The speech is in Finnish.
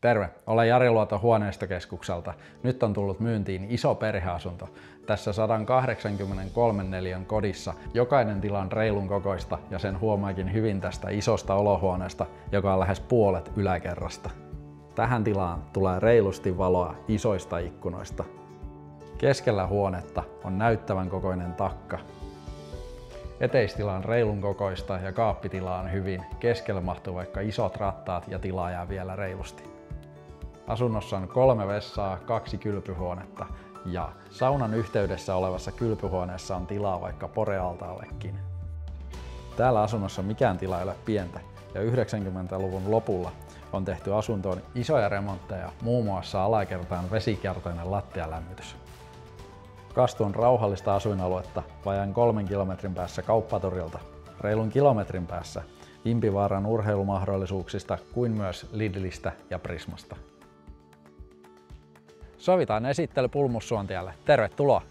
Terve, olen Jari Luoto Huoneistokeskukselta. Nyt on tullut myyntiin iso perheasunto. Tässä 183 neliön kodissa jokainen tila on reilun kokoista ja sen huomaakin hyvin tästä isosta olohuoneesta, joka on lähes puolet yläkerrasta. Tähän tilaan tulee reilusti valoa isoista ikkunoista. Keskellä huonetta on näyttävän kokoinen takka. Eteistila on reilun kokoista ja kaappitila on hyvin. Keskellä mahtuu vaikka isot rattaat ja tilaa jää vielä reilusti. Asunnossa on 3 vessaa, 2 kylpyhuonetta ja saunan yhteydessä olevassa kylpyhuoneessa on tilaa vaikka porealtaallekin. Täällä asunnossa mikään tila ei ole pientä ja 90-luvun lopulla on tehty asuntoon isoja remontteja, muun muassa alakertaan vesikertainen lattialämmitys. Kastu on rauhallista asuinaluetta vajaan 3 kilometrin päässä kauppatorilta, reilun kilometrin päässä Impivaaran urheilumahdollisuuksista kuin myös Lidlistä ja Prismasta. Sovitaan esittely Pulmussuontielle. Tervetuloa!